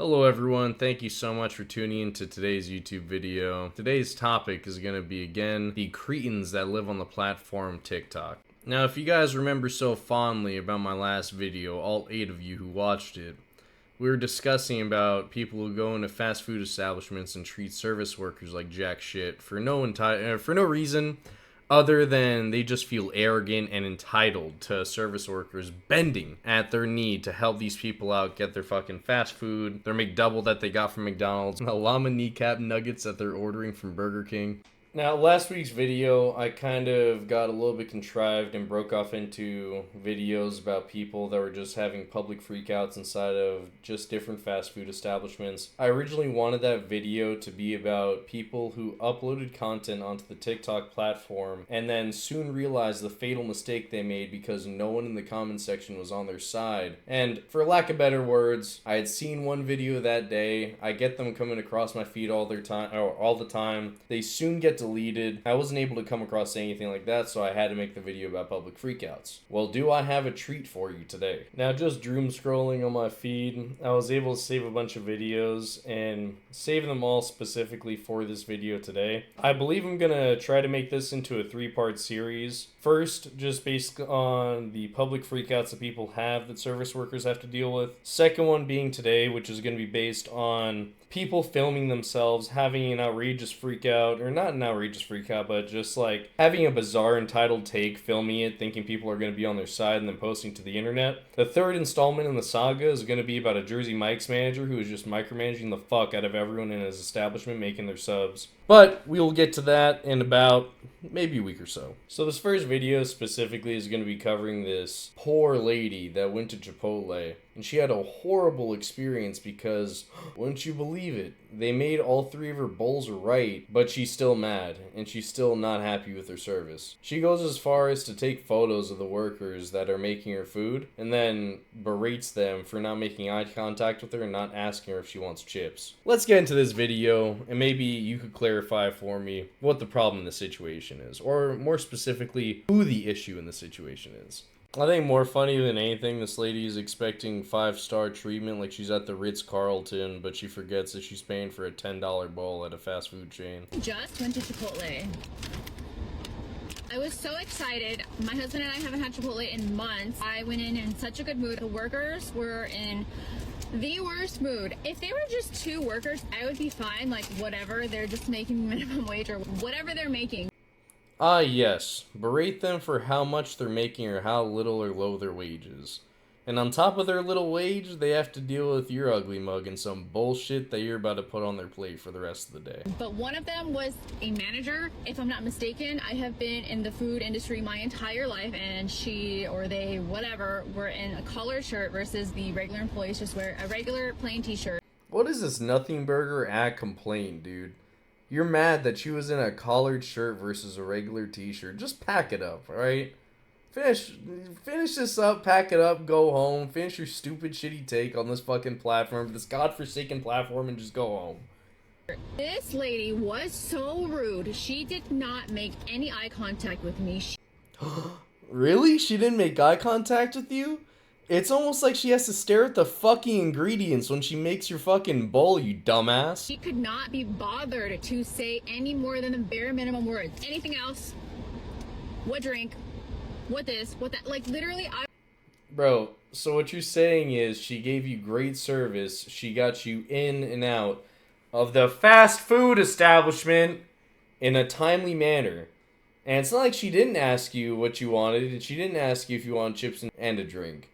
Hello everyone, thank you so much for tuning in to today's YouTube video. Today's topic is going to be again the cretins that live on the platform TikTok. Now if you guys remember so fondly about my last video, all 8 of you who watched it, we were discussing about people who go into fast food establishments and treat service workers like jack shit for no reason other than they just feel arrogant and entitled to service workers bending at their need to help these people out get their fucking fast food, their McDouble that they got from McDonald's, the llama kneecap nuggets that they're ordering from Burger King. Now, last week's video, I kind of got a little bit contrived and broke off into videos about people that were just having public freakouts inside of just different fast food establishments. I originally wanted that video to be about people who uploaded content onto the TikTok platform and then soon realized the fatal mistake they made because no one in the comment section was on their side. And for lack of better words, I had seen one video that day. I get them coming across my feed all the time. They soon get deleted. I wasn't able to come across anything like that, so I had to make the video about public freakouts. Well, do I have a treat for you today? Now, just doom scrolling on my feed, I was able to save a bunch of videos and save them all specifically for this video today. I believe I'm gonna try to make this into a 3-part series. First, just based on the public freakouts that people have that service workers have to deal with. Second one being today, which is going to be based on people filming themselves having an outrageous freakout, or not an outrageous freakout, but just like having a bizarre entitled take, filming it, thinking people are going to be on their side and then posting to the internet. The third installment in the saga is going to be about a Jersey Mike's manager who is just micromanaging the fuck out of everyone in his establishment making their subs. But we will get to that in about maybe a week or so. So this first video specifically is going to be covering this poor lady that went to Chipotle, and she had a horrible experience because, wouldn't you believe it, they made all 3 of her bowls right, but she's still mad, and she's still not happy with her service. She goes as far as to take photos of the workers that are making her food, and then berates them for not making eye contact with her and not asking her if she wants chips. Let's get into this video, and maybe you could clarify for me what the problem in the situation is, or more specifically, who the issue in the situation is. I think more funny than anything, this lady is expecting 5-star treatment like she's at the Ritz-Carlton, but she forgets that she's paying for a $10 bowl at a fast food chain. Just went to Chipotle. I was so excited. My husband and I haven't had Chipotle in months. I went in such a good mood. The workers were in the worst mood. If they were just 2 workers, I would be fine. Like, whatever. They're just making minimum wage or whatever they're making. Ah, yes. Berate them for how much they're making or how little or low their wage is. And on top of their little wage, they have to deal with your ugly mug and some bullshit that you're about to put on their plate for the rest of the day. But one of them was a manager. If I'm not mistaken, I have been in the food industry my entire life, and she or they, whatever, were in a collared shirt versus the regular employees just wear a regular plain t-shirt. What is this nothing burger at complaint, dude? You're mad that she was in a collared shirt versus a regular t-shirt. Just pack it up, alright? Finish this up, pack it up, go home, finish your stupid shitty take on this fucking platform, this godforsaken platform, and just go home. This lady was so rude. She did not make any eye contact with me. Really? She didn't make eye contact with you? It's almost like she has to stare at the fucking ingredients when she makes your fucking bowl, you dumbass. She could not be bothered to say any more than the bare minimum words. Anything else? What drink? What this? What that? Like, literally, Bro, so what you're saying is she gave you great service, she got you in and out of the fast food establishment in a timely manner. And it's not like she didn't ask you what you wanted, and she didn't ask you if you want chips and a drink.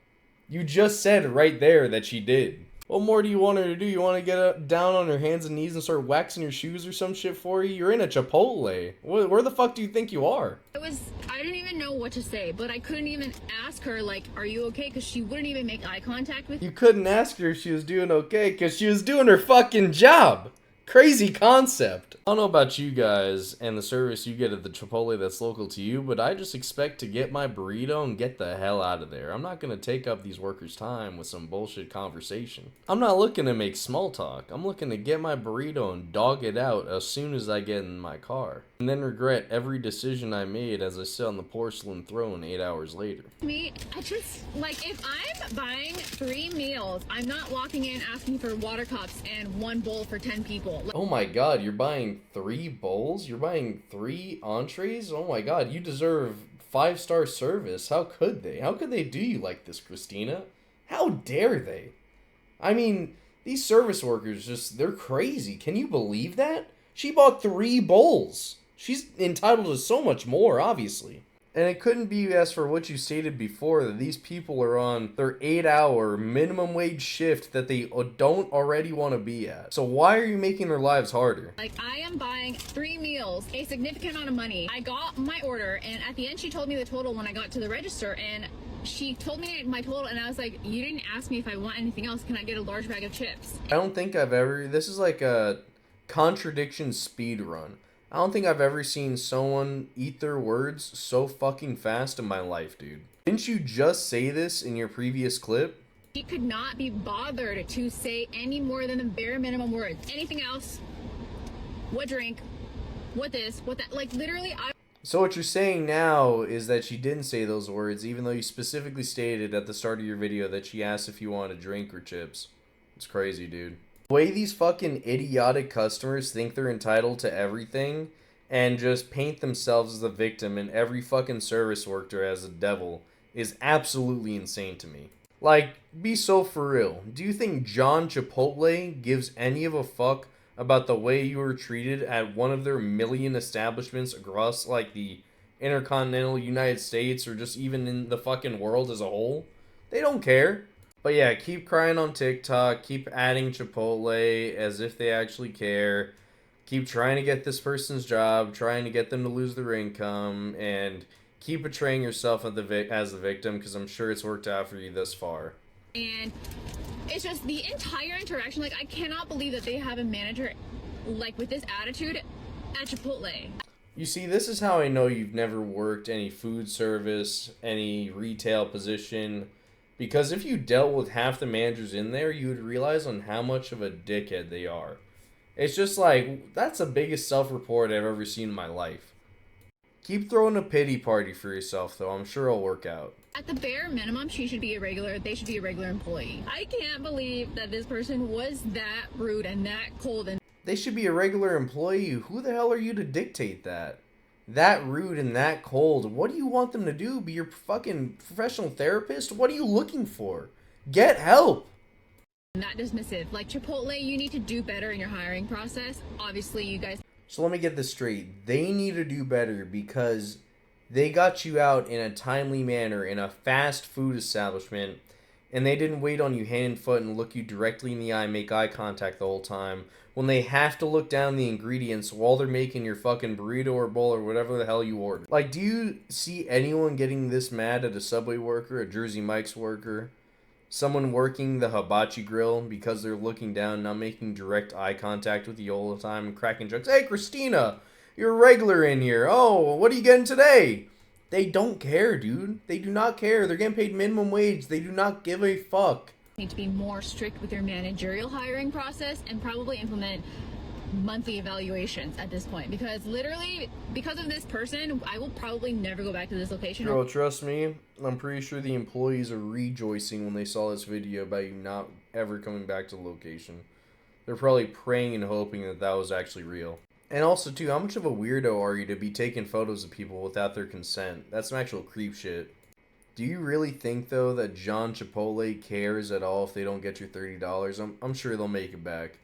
You just said right there that she did. What more do you want her to do? You want to get down on her hands and knees and start waxing your shoes or some shit for you? You're in a Chipotle. Where the fuck do you think you are? I didn't even know what to say, but I couldn't even ask her, like, are you okay? Because she wouldn't even make eye contact with me. You couldn't ask her if she was doing okay because she was doing her fucking job. Crazy concept. I don't know about you guys and the service you get at the Chipotle that's local to you, but I just expect to get my burrito and get the hell out of there. I'm not going to take up these workers' time with some bullshit conversation. I'm not looking to make small talk. I'm looking to get my burrito and dog it out as soon as I get in my car. and then regret every decision I made as I sit on the porcelain throne 8 hours later. Me, I just, like, if I'm buying 3 meals, I'm not walking in asking for water cups and 1 bowl for 10 people. Oh my god, you're buying 3 bowls? You're buying 3 entrees? Oh my god, you deserve 5-star service. How could they? How could they do you like this, Christina? How dare they? I mean, these service workers just, they're crazy. Can you believe that? She bought 3 bowls. She's entitled to so much more, obviously. And it couldn't be as for what you stated before, that these people are on their 8-hour minimum wage shift that they don't already want to be at. So why are you making their lives harder? Like, I am buying 3 meals, a significant amount of money. I got my order, and at the end she told me the total when I got to the register, and she told me my total, and I was like, you didn't ask me if I want anything else. Can I get a large bag of chips? I don't think I've ever... This is like a contradiction speed run. I don't think I've ever seen someone eat their words so fucking fast in my life, dude. Didn't you just say this in your previous clip? She could not be bothered to say any more than the bare minimum words. Anything else? What drink? What this? What that? Like, literally, So what you're saying now is that she didn't say those words, even though you specifically stated at the start of your video that she asked if you want a drink or chips. It's crazy, dude. The way these fucking idiotic customers think they're entitled to everything and just paint themselves as the victim and every fucking service worker as a devil is absolutely insane to me. Like, be so for real. Do you think John Chipotle gives any of a fuck about the way you were treated at one of their million establishments across, like, the intercontinental United States or just even in the fucking world as a whole? They don't care. But yeah, keep crying on TikTok, keep adding Chipotle as if they actually care, keep trying to get this person's job, trying to get them to lose their income, and keep portraying yourself as the victim, because I'm sure it's worked out for you thus far. and it's just the entire interaction. Like, I cannot believe that they have a manager, like, with this attitude at Chipotle. You see, this is how I know you've never worked any food service, any retail position. Because if you dealt with half the managers in there, you would realize on how much of a dickhead they are. It's just like, that's the biggest self-report I've ever seen in my life. Keep throwing a pity party for yourself, though. I'm sure it'll work out. At the bare minimum, they should be a regular employee. I can't believe that this person was that rude and that cold. And They should be a regular employee. Who the hell are you to dictate that? That rude and that cold. What do you want them to do? Be your fucking professional therapist? What are you looking for? Get help! that dismissive. Like, Chipotle, you need to do better in your hiring process. Obviously, you guys... So let me get this straight. They need to do better because they got you out in a timely manner in a fast food establishment, and they didn't wait on you hand and foot and look you directly in the eye and make eye contact the whole time when they have to look down the ingredients while they're making your fucking burrito or bowl or whatever the hell you ordered. Like, do you see anyone getting this mad at a Subway worker, a Jersey Mike's worker, someone working the hibachi grill because they're looking down, not making direct eye contact with you all the time and cracking jokes? Hey, Christina, you're a regular in here. Oh, what are you getting today? They don't care, dude. They do not care. They're getting paid minimum wage. They do not give a fuck. Need to be more strict with your managerial hiring process and probably implement monthly evaluations at this point, because literally, because of this person, I will probably never go back to this location. Girl, trust me, I'm pretty sure the employees are rejoicing when they saw this video about you not ever coming back to the location. They're probably praying and hoping that that was actually real. And also, too, how much of a weirdo are you to be taking photos of people without their consent? That's some actual creep shit. Do you really think, though, that John Chipotle cares at all if they don't get your $30? I'm sure they'll make it back.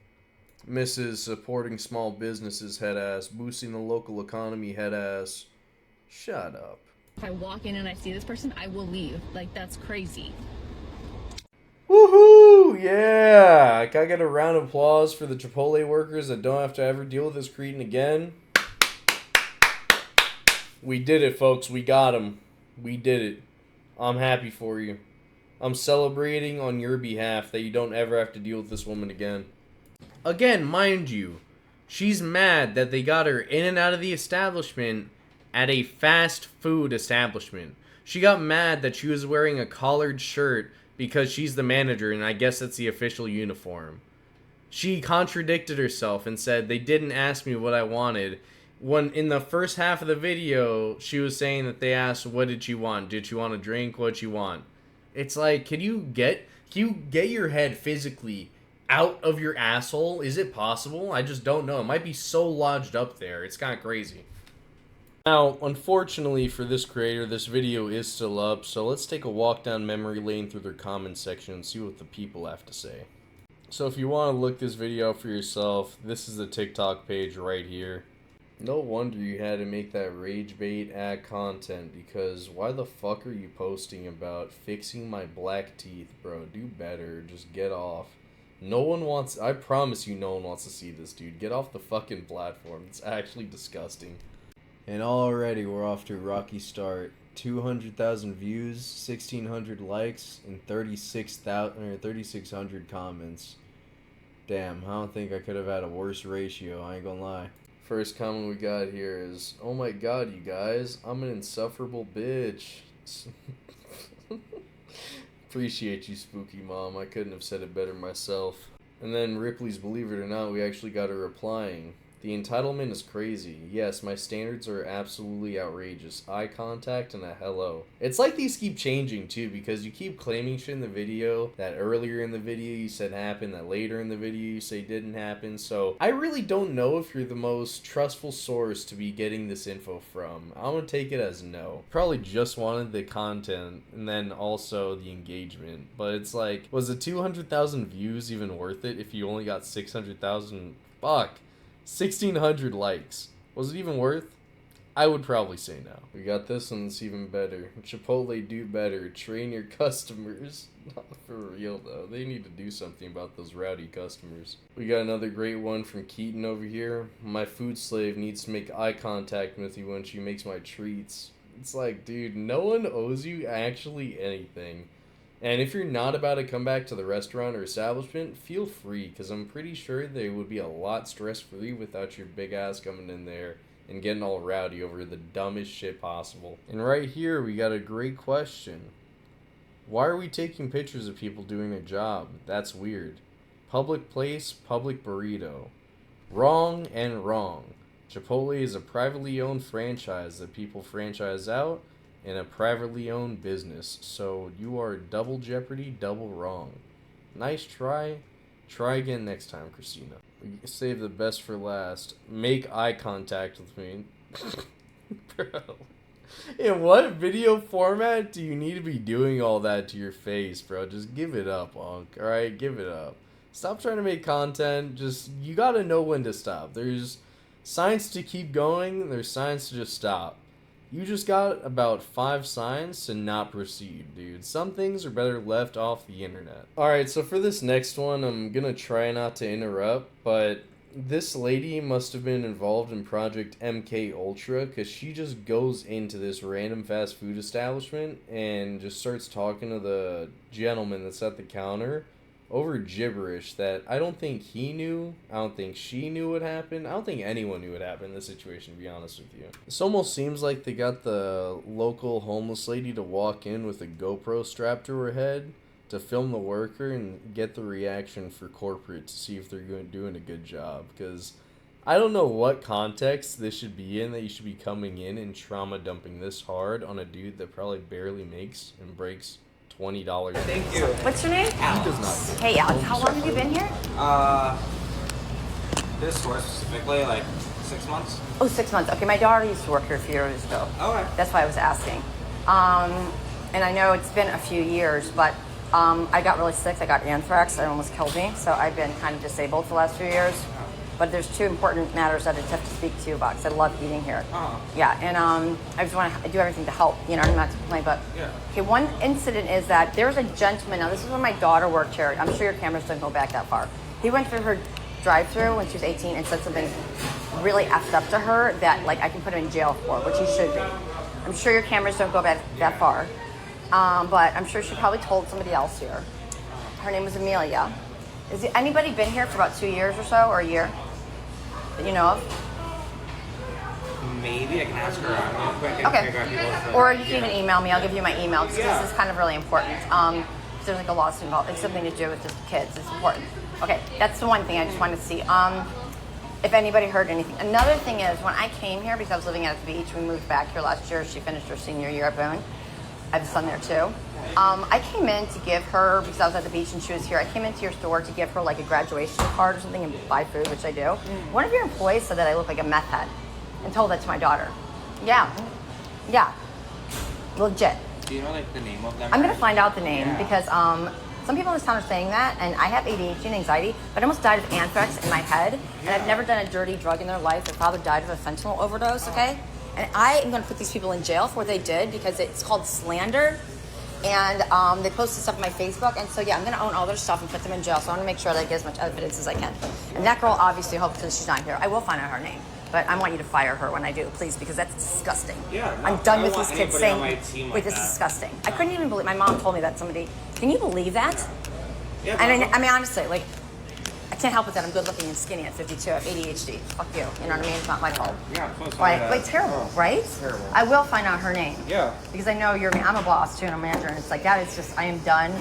Mrs. Supporting small businesses head ass, boosting the local economy head ass. Shut up. If I walk in and I see this person, I will leave. Like, that's crazy. Woohoo! Yeah! Can I get a round of applause for the Chipotle workers that don't have to ever deal with this cretin again? We did it, folks. We got him. We did it. I'm happy for you. I'm celebrating on your behalf that you don't ever have to deal with this woman again. Again, mind you, she's mad that they got her in and out of the establishment at a fast food establishment. She got mad that she was wearing a collared shirt because she's the manager, and I guess that's the official uniform. She contradicted herself and said, they didn't ask me what I wanted, when in the first half of the video, she was saying that they asked, what did you want? Did you want a drink? What you want? It's like, can you get your head physically out of your asshole? Is it possible? I just don't know. It might be so lodged up there. It's kind of crazy. Now, unfortunately for this creator, this video is still up, so let's take a walk down memory lane through their comment section and see what the people have to say. So if you want to look this video up for yourself, this is the TikTok page right here. No wonder you had to make that rage bait ad content, because why the fuck are you posting about fixing my black teeth, bro? Do better. Just get off. No one wants... I promise you no one wants to see this, dude. Get off the fucking platform. It's actually disgusting. And already we're off to a rocky start. 200,000 views, 1,600 likes, and 3,600 comments. Damn, I don't think I could have had a worse ratio, I ain't gonna lie. First comment we got here is, oh my god, you guys, I'm an insufferable bitch. Appreciate you, Spooky Mom. I couldn't have said it better myself. And then Ripley's Believe It or Not, we actually got her replying. The entitlement is crazy. Yes, my standards are absolutely outrageous. Eye contact and a hello. It's like these keep changing too, because you keep claiming shit in the video that earlier in the video you said happened, that later in the video you say didn't happen. So I really don't know if you're the most trustful source to be getting this info from. I'm gonna take it as no. Probably just wanted the content and then also the engagement. But it's like, was the 200,000 views even worth it if you only got 600,000? Fuck. 1,600 likes. Was it even worth? I would probably say no. We got this one that's even better. Chipotle, do better. Train your customers. Not for real though. They need to do something about those rowdy customers. We got another great one from Keaton over here. My food slave needs to make eye contact with you when she makes my treats. It's like, dude, no one owes you actually anything. And if you're not about to come back to the restaurant or establishment, feel free, because I'm pretty sure they would be a lot stress-free without your big ass coming in there and getting all rowdy over the dumbest shit possible. And right here, we got a great question. Why are we taking pictures of people doing their job? That's weird. Public place, public burrito. Wrong and wrong. Chipotle is a privately owned franchise that people franchise out in a privately owned business, so you are double jeopardy, double wrong. Nice try. Try again next time, Christina. We save the best for last. Make eye contact with me. Bro. In what video format do you need to be doing all that to your face, bro? Just give it up, Unc. Alright, give it up. Stop trying to make content. Just, you gotta know when to stop. There's signs to keep going, there's signs to just stop. You just got about 5 signs to not proceed, dude. Some things are better left off the internet. Alright, so for this next one, I'm gonna try not to interrupt, but this lady must have been involved in Project MK Ultra, because she just goes into this random fast food establishment and just starts talking to the gentleman that's at the counter over gibberish that I don't think he knew, I don't think she knew what happened, I don't think anyone knew what happened in this situation, to be honest with you. This almost seems like they got the local homeless lady to walk in with a GoPro strapped to her head to film the worker and get the reaction for corporate to see if they're doing a good job, because I don't know what context this should be in that you should be coming in and trauma dumping this hard on a dude that probably barely makes and breaks $20. Thank you. What's your name? Alex. Hey, Alex. How long have you been here? This store specifically, like 6 months. Oh, 6 months. Okay, my daughter used to work here a few years ago. Okay. That's why I was asking. And I know it's been a few years, but I got really sick. I got anthrax. It almost killed me. So I've been kind of disabled for the last few years. But there's 2 important matters that I have to speak to you about, because I love eating here. Yeah, and I just want to do everything to help, you know, not to complain, but... Yeah. Okay, one incident is that there's a gentleman, now this is when my daughter worked here. I'm sure your cameras don't go back that far. He went through her drive-through when she was 18 and said something really effed up to her that, like, I can put him in jail for, which he should be. I'm sure your cameras don't go back that far. But I'm sure she probably told somebody else here. Her name was Amelia. Has anybody been here for about 2 years or so, or a year? That you know of? Maybe I can ask her out real quick and Okay. figure out people. Or you can even email me. I'll give you my email, because this is kind of really important. There's like a lawsuit involved. It's something to do with just kids. It's important. Okay, that's the one thing I just wanted to see. if anybody heard anything. Another thing is, when I came here, because I was living at the beach, we moved back here last year. She finished her senior year at Boone. I have a son there too. I came in to give her, because I was at the beach and she was here, I came into your store to give her like a graduation card or something and buy food, which I do. One of your employees said that I look like a meth head and told that to my daughter. Yeah. Yeah. Legit. Do you know like the name of them? I'm going to find out the name because some people in this town are saying that, and I have ADHD and anxiety, but I almost died of anthrax in my head, and I've never done a dirty drug in their life. Their father died of a fentanyl overdose, okay? And I am going to put these people in jail for what they did because it's called slander. And they posted stuff on my Facebook. And so, yeah, I'm going to own all their stuff and put them in jail. So I want to make sure that I get as much evidence as I can. And that girl, obviously, hopefully she's not here. I will find out her name. But I want you to fire her when I do, please, because that's disgusting. Yeah, no, I'm done I with don't these want kids anybody on saying, my team like wait, this is that. disgusting. I couldn't even believe, my mom told me that somebody, can you believe that? Yeah, And I mean, honestly, like, I can't help it that I'm good looking and skinny at 52. I have ADHD. Fuck you. You know what I mean? It's not my fault. Yeah, of course. Like terrible, right? Terrible. I will find out her name. Yeah. Because I know I'm a boss too and I'm a manager, and it's like that is just, I am done.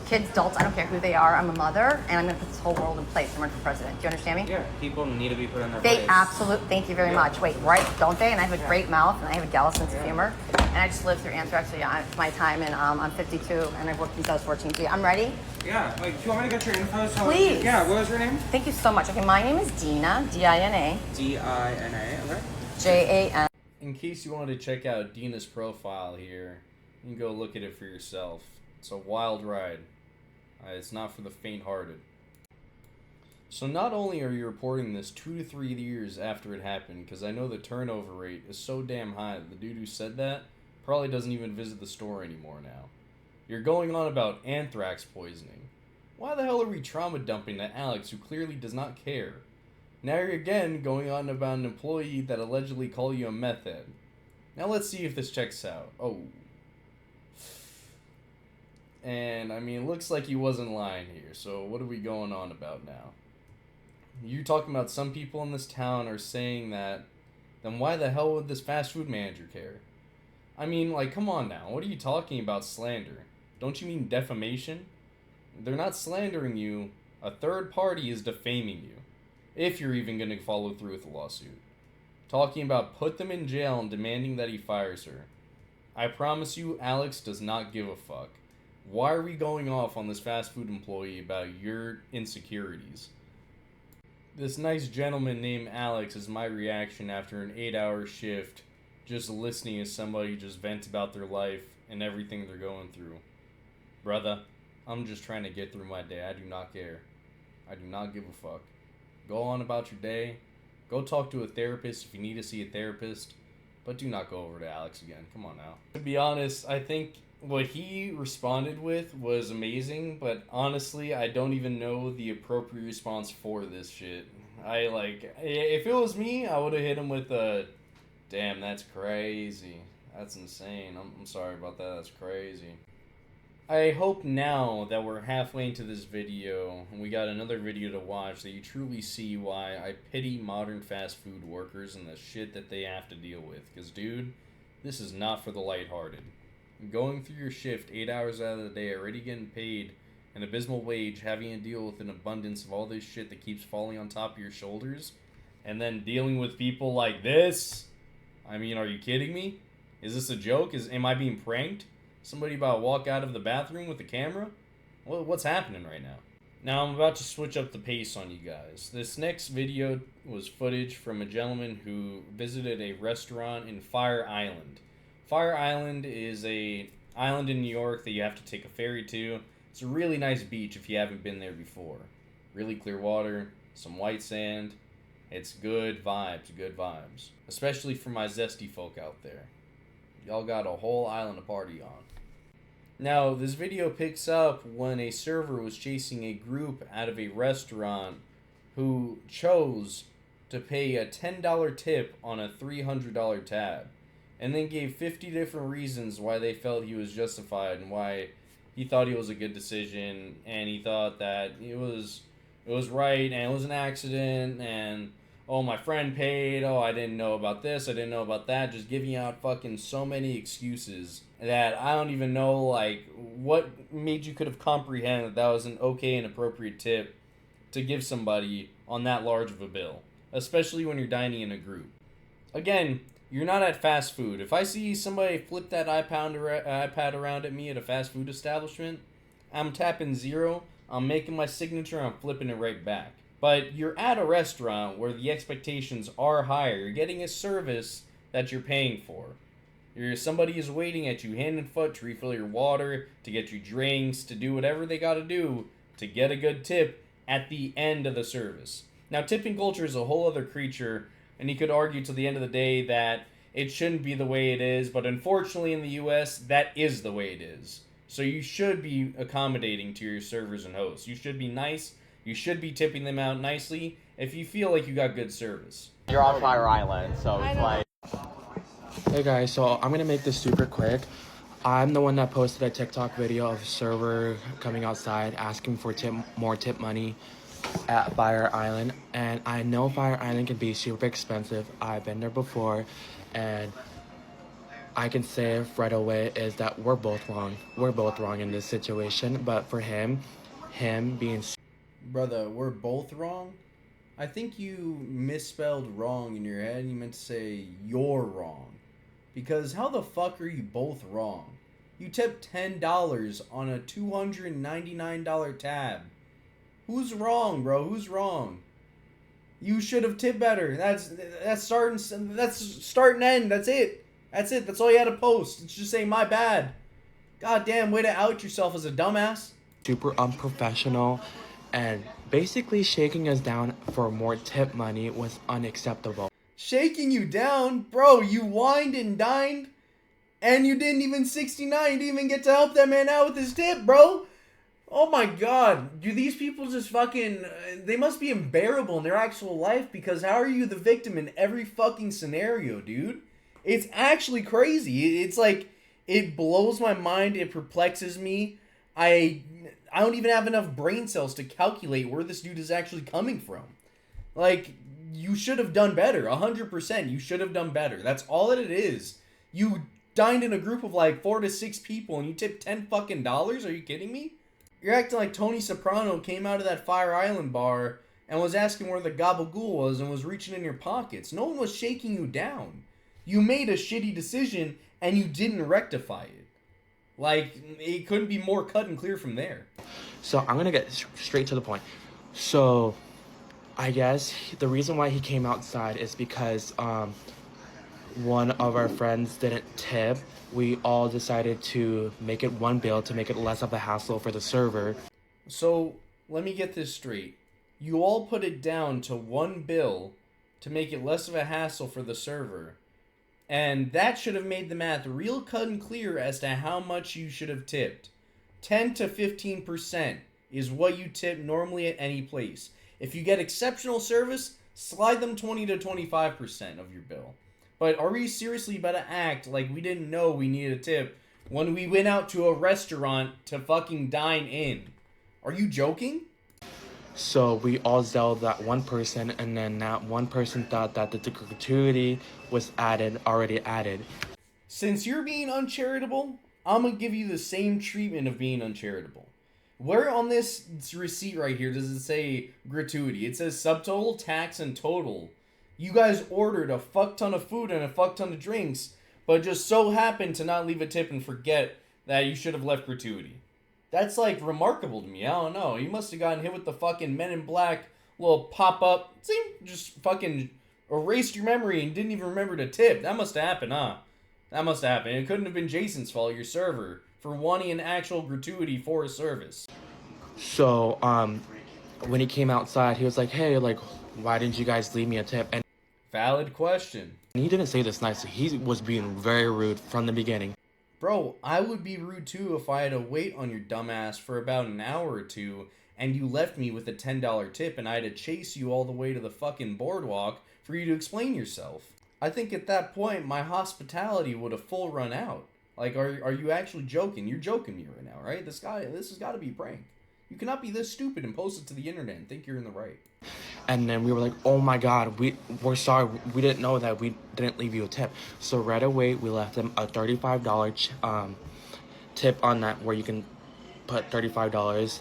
Kids, adults, I don't care who they are. I'm a mother, and I'm going to put this whole world in place and run for president. Do you understand me? Yeah, people need to be put in their They place. absolutely, thank you very much. Wait, right, don't they? And I have a great mouth, and I have a gala sense of humor. And I just lived through anthrax, so yeah, it's my time, and I'm 52, and I've worked since I was 14. So yeah, I'm ready. Yeah, like, do you want me to get your info? So Please. Yeah, what was your name? Thank you so much. Okay, my name is Dina, D-I-N-A. D-I-N-A, okay. J-A-N. In case you wanted to check out Dina's profile here, you can go look at it for yourself. It's a wild ride. It's not for the faint-hearted. So not only are you reporting this 2 to 3 years after it happened, because I know the turnover rate is so damn high that the dude who said that probably doesn't even visit the store anymore now. You're going on about anthrax poisoning. Why the hell are we trauma dumping to Alex, who clearly does not care? Now you're again going on about an employee that allegedly called you a meth head. Now let's see if this checks out. Oh. And, I mean, it looks like he wasn't lying here, so what are we going on about now? You're talking about some people in this town are saying that, then why the hell would this fast food manager care? I mean, like, come on now, what are you talking about slander? Don't you mean defamation? They're not slandering you, a third party is defaming you, if you're even going to follow through with the lawsuit. Talking about put them in jail and demanding that he fires her. I promise you, Alex does not give a fuck. Why are we going off on this fast food employee about your insecurities? This nice gentleman named Alex is my reaction after an 8-hour shift, just listening as somebody just vent about their life and everything they're going through. Brother, I'm just trying to get through my day. I do not care. I do not give a fuck. Go on about your day. Go talk to a therapist if you need to see a therapist. But do not go over to Alex again. Come on now. To be honest, I think what he responded with was amazing, but honestly, I don't even know the appropriate response for this shit. If it was me, I would have hit him with a, damn, that's crazy. That's insane. I'm sorry about that. That's crazy. I hope now that we're halfway into this video, and we got another video to watch, that you truly see why I pity modern fast food workers and the shit that they have to deal with. Because, dude, this is not for the lighthearted. Going through your shift 8 hours out of the day, already getting paid an abysmal wage, having to deal with an abundance of all this shit that keeps falling on top of your shoulders, and then dealing with people like this? I mean, are you kidding me? Is this a joke? Am I being pranked? Somebody about to walk out of the bathroom with a camera? What's happening right now? Now I'm about to switch up the pace on you guys. This next video was footage from a gentleman who visited a restaurant in Fire Island. Fire Island is a island in New York that you have to take a ferry to. It's a really nice beach if you haven't been there before. Really clear water, some white sand. It's good vibes, good vibes. Especially for my zesty folk out there. Y'all got a whole island to party on. Now, this video picks up when a server was chasing a group out of a restaurant who chose to pay a $10 tip on a $300 tab, and then gave 50 different reasons why they felt he was justified and why he thought it was a good decision, and he thought that it was right, and it was an accident, and oh, my friend paid, oh, I didn't know about this, I didn't know about that, just giving out fucking so many excuses that I don't even know, like, what made you could have comprehended that was an okay and appropriate tip to give somebody on that large of a bill. especially when you're dining in a group. Again, you're not at fast food. If I see somebody flip that iPad around at me at a fast food establishment, I'm tapping 0, I'm making my signature, I'm flipping it right back. But you're at a restaurant where the expectations are higher. You're getting a service that you're paying for. Somebody is waiting at you hand and foot to refill your water, to get you drinks, to do whatever they gotta do to get a good tip at the end of the service. Now, tipping culture is a whole other creature, and you could argue to the end of the day that it shouldn't be the way it is, but unfortunately in the US, that is the way it is. So you should be accommodating to your servers and hosts. You should be nice. You should be tipping them out nicely if you feel like you got good service. You're on Fire Island, so it's like... Hey guys, so I'm gonna make this super quick. I'm the one that posted a TikTok video of a server coming outside asking for more tip money at Fire Island, and I know Fire Island can be super expensive. I've been there before, and I can say right away is that we're both wrong. We're both wrong in this situation, but for him being... Brother, we're both wrong? I think you misspelled wrong in your head. You meant to say you're wrong. Because how the fuck are you both wrong? You tipped $10 on a $299 tab. Who's wrong, bro? Who's wrong? You should have tipped better. That's start and end. That's it. That's all you had to post. It's just saying my bad. God damn, way to out yourself as a dumbass. Super unprofessional, and basically shaking us down for more tip money was unacceptable. Shaking you down? Bro, you wined and dined, and you didn't even 69. You didn't even get to help that man out with his tip, bro. Oh my god. Do these people just fucking... They must be unbearable in their actual life, because how are you the victim in every fucking scenario, dude? It's actually crazy. It's like... It blows my mind. It perplexes me. I don't even have enough brain cells to calculate where this dude is actually coming from. Like... You should have done better. 100%. You should have done better. That's all that it is. You dined in a group of like 4 to 6 people and you tipped $10 fucking. Are you kidding me? You're acting like Tony Soprano came out of that Fire Island bar and was asking where the gabagool was and was reaching in your pockets. No one was shaking you down. You made a shitty decision and you didn't rectify it. Like, it couldn't be more cut and clear from there. So I'm gonna get straight to the point. So... I guess the reason why he came outside is because one of our friends didn't tip. We all decided to make it one bill to make it less of a hassle for the server. So, let me get this straight. You all put it down to one bill to make it less of a hassle for the server. And that should have made the math real cut and clear as to how much you should have tipped. 10 to 15% is what you tip normally at any place. If you get exceptional service, slide them 20 to 25% of your bill. But are we seriously about to act like we didn't know we needed a tip when we went out to a restaurant to fucking dine in? Are you joking? So we all zelled that one person, and then that one person thought that the gratuity was already added. Since you're being uncharitable, I'm gonna give you the same treatment of being uncharitable. Where on this receipt right here does it say gratuity? It says subtotal, tax, and total. You guys ordered a fuck ton of food and a fuck ton of drinks, but just so happened to not leave a tip and forget that you should have left gratuity. That's like remarkable to me. I don't know. You must have gotten hit with the fucking Men in Black little pop-up. Just fucking erased your memory and didn't even remember to tip. That must have happened, huh? That must have happened. It couldn't have been Jason's fault, your server, for wanting an actual gratuity for a service. So, when he came outside, he was like, hey, like, why didn't you guys leave me a tip? And Valid question. he didn't say this nicely. He was being very rude from the beginning. Bro, I would be rude too if I had to wait on your dumbass for about an hour or two and you left me with a $10 tip and I had to chase you all the way to the fucking boardwalk for you to explain yourself. I think at that point, my hospitality would have full run out. Like, are you actually joking? You're joking me right now, right? This has got to be a prank. You cannot be this stupid and post it to the internet and think you're in the right. And then we were like, oh my god, we're sorry. We didn't know that we didn't leave you a tip. So right away, we left him a $35 tip on that, where you can put $35.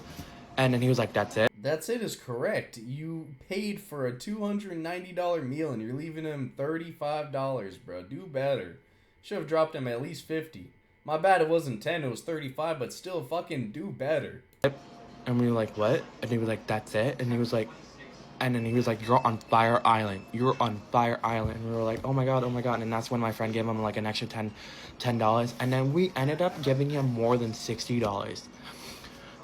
And then he was like, that's it. That's it is correct. You paid for a $290 meal and you're leaving him $35, bro. Do better. Should have dropped him at least 50. My bad it wasn't 10, it was 35, but still fucking do better. And we were like, what? And he was like, that's it. And he was like, you're on Fire Island. You're on Fire Island. And we were like, oh my god, oh my god. And that's when my friend gave him like an extra $10. And then we ended up giving him more than $60.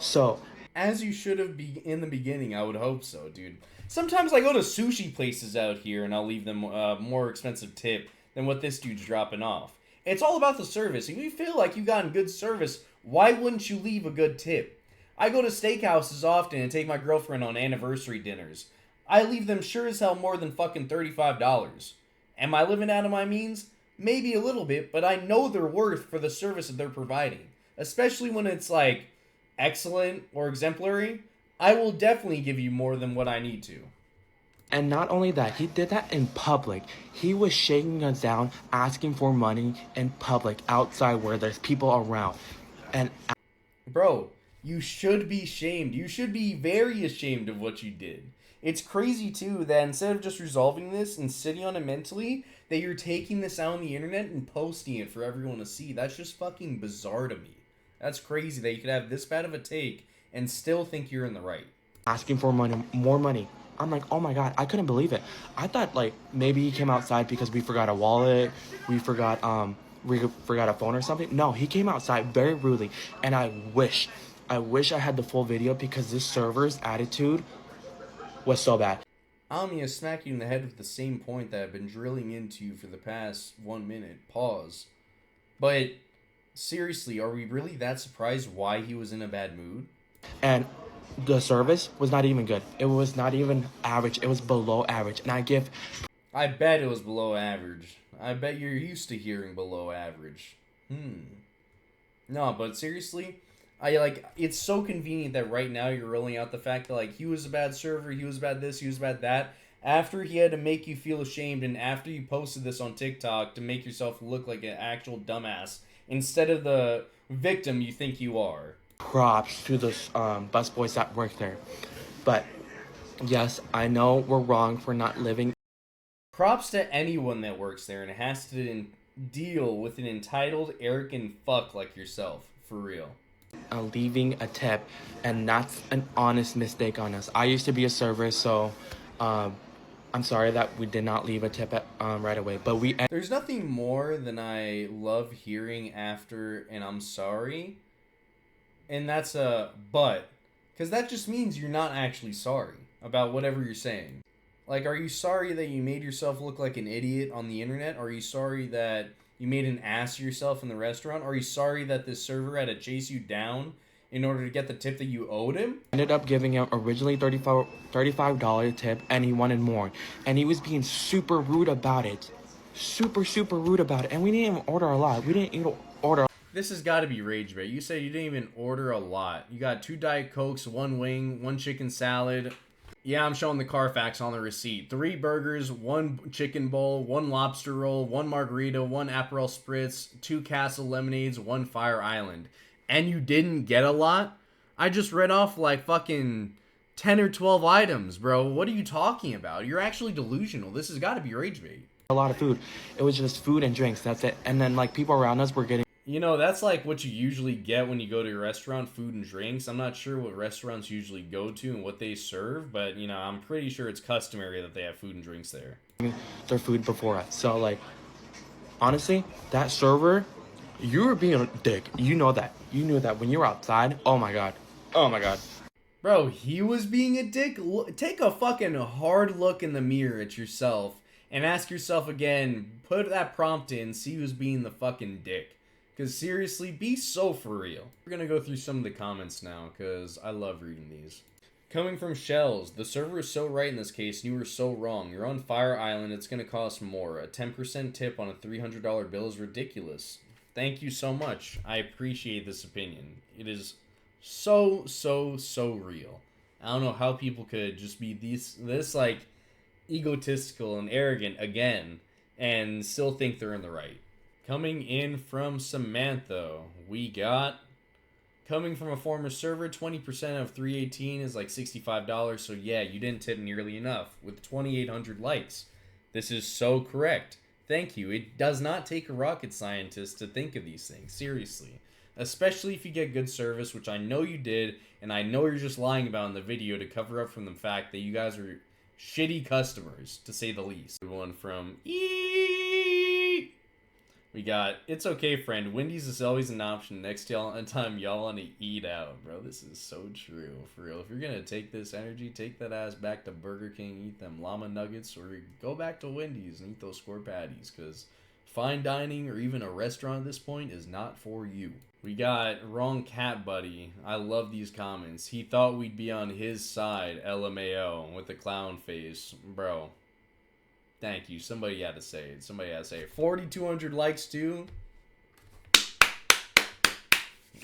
So, as you should have in the beginning, I would hope so, dude. Sometimes I go to sushi places out here and I'll leave them more expensive tip than what this dude's dropping off. It's all about the service. If you feel like you gotten good service, why wouldn't you leave a good tip? I go to steakhouses often and take my girlfriend on anniversary dinners. I leave them sure as hell more than fucking $35. Am I living out of my means? Maybe a little bit, but I know their worth for the service that they're providing. Especially when it's like excellent or exemplary, I will definitely give you more than what I need to. and not only that, he did that in public. He was shaking us down, asking for money in public, outside where there's people around. And bro, you should be shamed. You should be very ashamed of what you did. It's crazy too that instead of just resolving this and sitting on it mentally, that you're taking this out on the internet and posting it for everyone to see. That's just fucking bizarre to me. That's crazy that you could have this bad of a take and still think you're in the right. asking for money, more money. I'm like, oh my god, I couldn't believe it. I thought like maybe he came outside because we forgot a wallet, we forgot a phone or something. No, he came outside very rudely, and I wish I had the full video because this server's attitude was so bad. I'm gonna smack you in the head with the same point that I've been drilling into you for the past 1 minute. Pause. But seriously, are we really that surprised why he was in a bad mood? And the service was not even good. It was not even average. It was below average. And I bet it was below average. I bet you're used to hearing below average. No, but seriously, it's so convenient that right now you're rolling out the fact that like he was a bad server, he was bad this, he was bad that, after he had to make you feel ashamed and after you posted this on TikTok to make yourself look like an actual dumbass instead of the victim you think you are. props to the busboys that work there. But yes, I know we're wrong for not living. Props to anyone that works there and has to deal with an entitled, arrogant fuck like yourself. For real. Leaving a tip, and that's an honest mistake on us. I used to be a server, so I'm sorry that we did not leave a tip right away. But there's nothing more than I love hearing after an I'm sorry. And that's a but. Because that just means you're not actually sorry about whatever you're saying. Like, are you sorry that you made yourself look like an idiot on the internet? Are you sorry that you made an ass of yourself in the restaurant? Are you sorry that this server had to chase you down in order to get the tip that you owed him? ended up giving him originally $35 tip, and he wanted more. And he was being super rude about it. Super rude about it. And we didn't even order a lot. We didn't even order. This has got to be rage bait. You said you didn't even order a lot. You got 2 Diet Cokes, 1 wing, 1 chicken salad. Yeah, I'm showing the Carfax on the receipt. 3 burgers, 1 chicken bowl, 1 lobster roll, 1 margarita, 1 Aperol Spritz, 2 Castle Lemonades, 1 Fire Island. And you didn't get a lot? I just read off like fucking 10 or 12 items, bro. What are you talking about? You're actually delusional. This has got to be rage bait. A lot of food. It was just food and drinks. That's it. And then like people around us were getting. You know, that's like what you usually get when you go to a restaurant, food and drinks. I'm not sure what restaurants usually go to and what they serve, but, you know, I'm pretty sure it's customary that they have food and drinks there. Their food before us. So, like, honestly, that server, you were being a dick. You know that. You knew that when you were outside. Oh, my God. Oh, my God. Bro, he was being a dick? Take a fucking hard look in the mirror at yourself and ask yourself again, put that prompt in, see who's being the fucking dick. Because seriously, be so for real. We're going to go through some of the comments now, because I love reading these. Coming from Shells, the server is so right in this case, and you were so wrong. You're on Fire Island, it's going to cost more. A 10% tip on a $300 bill is ridiculous. Thank you so much. I appreciate this opinion. It is so real. I don't know how people could just be this like, egotistical and arrogant again, and still think they're in the right. Coming in from Samantha, we got Coming from a former server, 20% of 318 is like $65, so yeah, you didn't tip nearly enough, with 2,800 likes. This is so correct. Thank you. It does not take a rocket scientist to think of these things, seriously. Especially if you get good service, which I know you did, and I know you're just lying about in the video to cover up from the fact that you guys are shitty customers, to say the least. One from Eeeeee. We got, it's okay, friend. Wendy's is always an option next time y'all want to eat out. Bro, this is so true. For real. If you're going to take this energy, take that ass back to Burger King, eat them llama nuggets, or go back to Wendy's and eat those square patties, because fine dining or even a restaurant at this point is not for you. We got Wrong Cat Buddy. I love these comments. He thought we'd be on his side, LMAO, with the clown face. Bro. Thank you. Somebody had to say it. 4,200 likes too.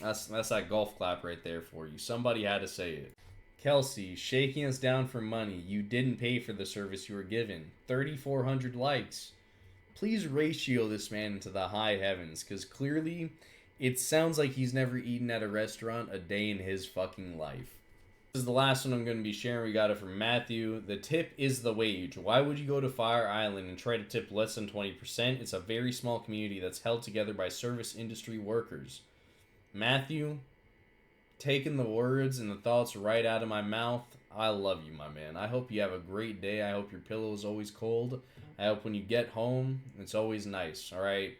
That's that golf clap right there for you. Somebody had to say it. Kelsey, shaking us down for money. You didn't pay for the service you were given. 3,400 likes. Please ratio this man into the high heavens, because clearly it sounds like he's never eaten at a restaurant a day in his fucking life. This is the last one I'm going to be sharing. We got it from Matthew. The tip is the wage. Why would you go to Fire Island and try to tip less than 20%? It's a very small community that's held together by service industry workers. Matthew, taking the words and the thoughts right out of my mouth. I love you, my man. I hope you have a great day. I hope your pillow is always cold. I hope when you get home, it's always nice, all right?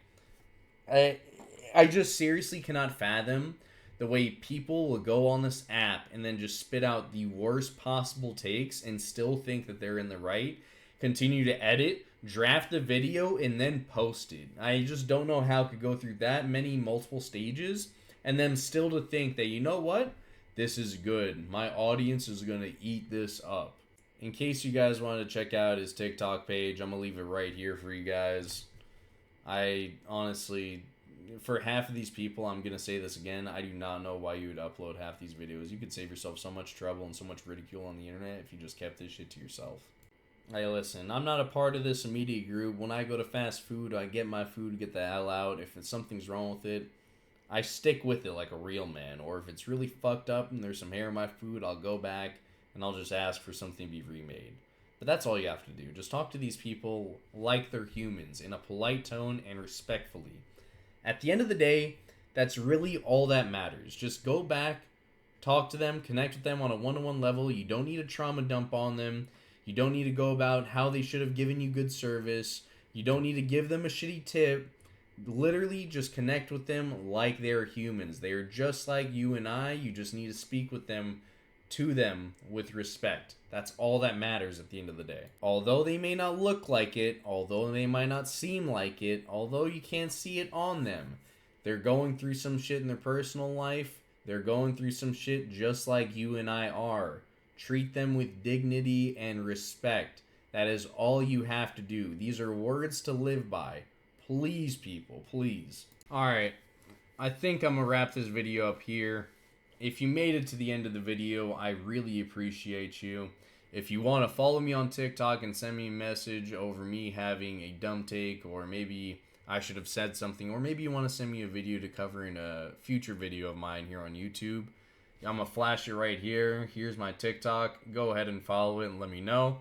I just seriously cannot fathom the way people will go on this app and then just spit out the worst possible takes and still think that they're in the right, continue to edit, draft the video, and then post it. I just don't know how it could go through that many multiple stages and then still to think that, you know what? This is good. My audience is going to eat this up. In case you guys want to check out his TikTok page, I'm going to leave it right here for you guys. I honestly, for half of these people, I'm going to say this again, I do not know why you would upload half these videos. You could save yourself so much trouble and so much ridicule on the internet if you just kept this shit to yourself. Hey, listen, I'm not a part of this immediate group. When I go to fast food, I get my food, get the hell out. If something's wrong with it, I stick with it like a real man. Or if it's really fucked up and there's some hair in my food, I'll go back and I'll just ask for something to be remade. But that's all you have to do. Just talk to these people like they're humans, in a polite tone and respectfully. At the end of the day, that's really all that matters. Just go back, talk to them, connect with them on a one-to-one level. You don't need a trauma dump on them. You don't need to go about how they should have given you good service. You don't need to give them a shitty tip. Literally just connect with them like they're humans. They are just like you and I. You just need to speak with them, to them, with respect. That's all that matters at the end of the day. Although they may not look like it, although they might not seem like it, although you can't see it on them, they're going through some shit in their personal life. They're going through some shit just like you and I are. Treat them with dignity and respect. That is all you have to do. These are words to live by. Please, people, please. Alright, I think I'm gonna wrap this video up here. If you made it to the end of the video, I really appreciate you. If you want to follow me on TikTok and send me a message over me having a dumb take, or maybe I should have said something, or maybe you want to send me a video to cover in a future video of mine here on YouTube, I'm going to flash it right here. Here's my TikTok. Go ahead and follow it and let me know.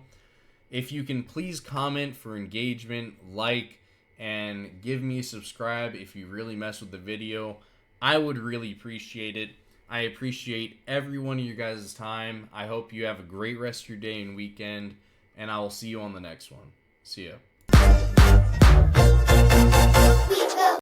If you can please comment for engagement, like, and give me a subscribe if you really mess with the video, I would really appreciate it. I appreciate every one of you guys' time. I hope you have a great rest of your day and weekend, and I will see you on the next one. See ya.